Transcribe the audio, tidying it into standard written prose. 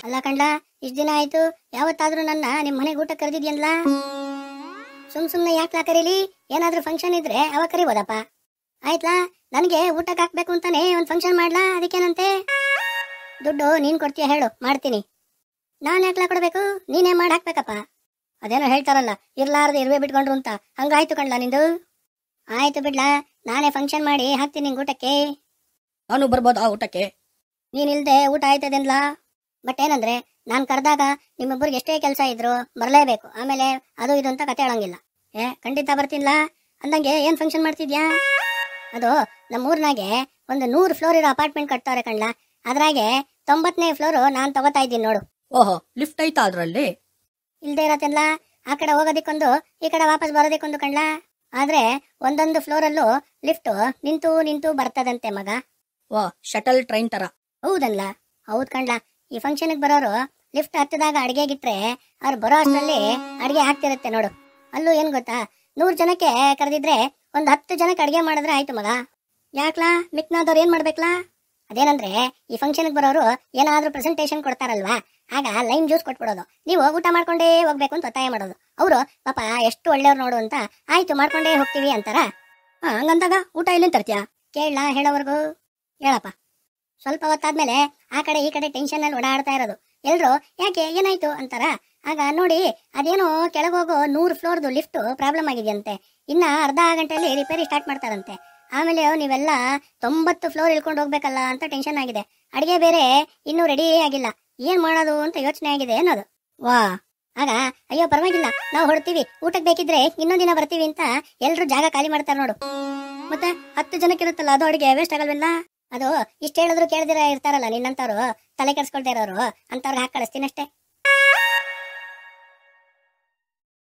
ಅಲ್ಲ ಕಂಡ್ಲ, ಇಷ್ಟ ದಿನ ಆಯ್ತು, ಯಾವತ್ತಾದ್ರೂ ನನ್ನ ನಿಮ್ ಮನೆಗೆ ಊಟ ಕರೆದಿದ್ಯನ್ಲ? ಸುಮ್ನೆ ಯಾಕೆ ಕರೀಲಿ? ಏನಾದ್ರೂ ಫಂಕ್ಷನ್ ಇದ್ರೆ ಅವಾಗ ಕರಿಬೋದಪ್ಪ. ಆಯ್ತ್ಲಾ, ನನಗೆ ಊಟಕ್ಕೆ ಹಾಕ್ಬೇಕು ಅಂತಾನೆ ಒಂದ್ ಫಂಕ್ಷನ್ ಮಾಡ್ಲಾ, ಅದಕ್ಕೇನಂತೆ? ದುಡ್ಡು ನೀನ್ ಕೊಡ್ತೀಯ ಹೇಳು, ಮಾಡ್ತೀನಿ. ನಾನ್ ಯಾಕ್ಲಾ ಕೊಡ್ಬೇಕು? ನೀನೇ ಮಾಡಿ ಹಾಕ್ಬೇಕಪ್ಪ. ಅದೇನೋ ಹೇಳ್ತಾರಲ್ಲ, ಇರ್ಲಾರ್ದು ಇರುವೆ ಬಿಟ್ಕೊಂಡ್ರು ಅಂತ, ಹಂಗಾಯ್ತು ಕಣ್ಲಾ ನಿಂದು. ಆಯ್ತು ಬಿಡ್ಲಾ, ನಾನೇ ಫಂಕ್ಷನ್ ಮಾಡಿ ಹಾಕ್ತೀನಿ ನಿಂಗೆ ಊಟಕ್ಕೆ. ನಾನು ಬರ್ಬೋದಾ ಊಟಕ್ಕೆ? ನೀನಿಲ್ದೆ ಊಟ ಆಯ್ತದೇನ್ಲಾ? ಬಟ್ ಏನಂದ್ರೆ, ನಾನ್ ಕರೆದಾಗ ನಿಮ್ಮಿಬ್ಬರಿಗೆ ಎಷ್ಟೇ ಕೆಲಸ ಇದ್ರು ಬರಲೇಬೇಕು. ಆಮೇಲೆ ಅದು ಇದು ಅಂತ ಕತೆ ಹೇಳಂಗಿಲ್ಲ. ಖಂಡಿತ ಬರ್ತೀನಿಲ್ಲ. ಅಂದಂಗೆ ಏನ್ ಫಂಕ್ಷನ್ ಮಾಡ್ತಿದ್ಯಾ? ಅದು ನಮ್ಮೂರ್ನಾಗೆ ಒಂದು 100 ಫ್ಲೋರ್ ಇರೋ ಅಪಾರ್ಟ್ಮೆಂಟ್ ಕಟ್ತಾರೆ ಕಣ್ಲಾ. ಅದ್ರಾಗೆ 90ನೇ ಫ್ಲೋರು ನಾನ್ ತಗೋತಾ ಇದ್ದೀನಿ ನೋಡು. ಓಹೋ, ಲಿಫ್ಟ್ ಐತಾ ಅದ್ರಲ್ಲಿ? ಇಲ್ದೇ ಇರತ್ತೆಲ್ಲ, ಆ ಕಡೆ ಹೋಗೋದಿಕ್ಕೊಂದು, ಈ ಕಡೆ ವಾಪಸ್ ಬರೋದಿಕ್ಕೊಂದು ಕಣ್ಲಾ. ಆದ್ರೆ ಒಂದೊಂದು ಫ್ಲೋರಲ್ಲೂ ಲಿಫ್ಟ್ ನಿಂತು ನಿಂತು ಬರ್ತದಂತೆ ಮಗ. ವಾ, ಶಟಲ್ ಟ್ರೈನ್ ತರ. ಹೌದಲ್ಲ? ಹೌದ್ ಕಣ್ಲಾ. ಈ ಫಂಕ್ಷನ್ಗೆ ಬರೋರು ಲಿಫ್ಟ್ ಹತ್ತಿದಾಗ ಅಡಿಗೆ ಗಿಟ್ರೆ ಅವ್ರು ಬರೋ ಅಷ್ಟರಲ್ಲಿ ಅಡಿಗೆ ಆಗ್ತಿರುತ್ತೆ ನೋಡು. ಅಲ್ಲೂ ಏನ್ ಗೊತ್ತಾ, 100 ಜನಕ್ಕೆ ಕರೆದಿದ್ರೆ ಒಂದ್ 10 ಜನಕ್ಕೆ ಅಡಿಗೆ ಮಾಡಿದ್ರೆ ಆಯ್ತು ಮಗ. ಯಾಕ್ಲಾ, ಮಿಕ್ನಾದವ್ರು ಏನ್ ಮಾಡ್ಬೇಕ್ಲಾ? ಅದೇನಂದ್ರೆ, ಈ ಫಂಕ್ಷನ್ಗೆ ಬರೋರು ಏನಾದ್ರೂ ಪ್ರೆಸೆಂಟೇಶನ್ ಕೊಡ್ತಾರಲ್ವಾ, ಆಗ ಲೈಮ್ ಜ್ಯೂಸ್ ಕೊಟ್ಬಿಡೋದು. ನೀವು ಊಟ ಮಾಡ್ಕೊಂಡೇ ಹೋಗ್ಬೇಕು ಅಂತ ಒತ್ತಾಯ ಮಾಡೋದು. ಅವರು ಪಾಪ ಎಷ್ಟು ಒಳ್ಳೆಯವ್ರು ನೋಡು ಅಂತ, ಆಯ್ತು ಮಾಡ್ಕೊಂಡೇ ಹೋಗ್ತೀವಿ ಅಂತಾರ. ಹಂಗಂದಾಗ ಊಟ ಎಲ್ಲಿಂದ ತರ್ತೀಯಾ? ಕೇಳಲಾ ಹೇಳೋವರೆಗೂ? ಹೇಳಪ್ಪ. ಸ್ವಲ್ಪ ಹೊತ್ತಾದ್ಮೇಲೆ ಆ ಕಡೆ ಈ ಕಡೆ ಟೆನ್ಷನ್ ಅಲ್ಲಿ ಓಡಾಡ್ತಾ ಇರೋದು. ಎಲ್ರು ಯಾಕೆ ಏನಾಯ್ತು ಅಂತಾರ. ಆಗ ನೋಡಿ, ಅದೇನೋ ಕೆಳಗೋಗೋ 100 ಫ್ಲೋರ್ದು ಲಿಫ್ಟ್ ಪ್ರಾಬ್ಲಮ್ ಆಗಿದೆಯಂತೆ. ಇನ್ನ ಅರ್ಧ ಗಂಟೆಯಲ್ಲಿ ರಿಪೇರಿ ಸ್ಟಾರ್ಟ್ ಮಾಡ್ತಾರಂತೆ. ಆಮೇಲೆ ನೀವೆಲ್ಲ 90 ಫ್ಲೋರ್ ಇಳ್ಕೊಂಡು ಹೋಗ್ಬೇಕಲ್ಲ ಅಂತ ಟೆನ್ಷನ್ ಆಗಿದೆ. ಅಡಿಗೆ ಬೇರೆ ಇನ್ನೂ ರೆಡಿ ಆಗಿಲ್ಲ. ಏನ್ ಮಾಡೋದು ಅಂತ ಯೋಚನೆ ಆಗಿದೆ ಅನ್ನೋದು. ವಾ, ಆಗ ಅಯ್ಯೋ ಪರವಾಗಿಲ್ಲ, ನಾವು ಹೊಡ್ತೀವಿ, ಊಟಕ್ಕೆ ಬೇಕಿದ್ರೆ ಇನ್ನೊಂದಿನ ಬರ್ತೀವಿ ಅಂತ ಎಲ್ರು ಜಾಗ ಖಾಲಿ ಮಾಡ್ತಾರೆ ನೋಡು. ಮತ್ತೆ 10 ಜನಕ್ಕೆ ಇರುತ್ತಲ್ಲ, ಅದು ಅಡಿಗೆ ವೇಸ್ಟ್ ಆಗಲ್ವೇನ? ಅದು ಇಷ್ಟ ಹೇಳಿದ್ರು ಕೇಳ್ದಿರ ಇರ್ತಾರಲ್ಲ ನಿನ್ನಂತವ್ರು, ತಲೆ ಕೆಡ್ಸ್ಕೊಳ್ತಾ ಇರೋರು, ಅಂತವ್ರಿಗೆ ಹಾಕಿ ಕಳಿಸ್ತೀನಿ ಅಷ್ಟೇ.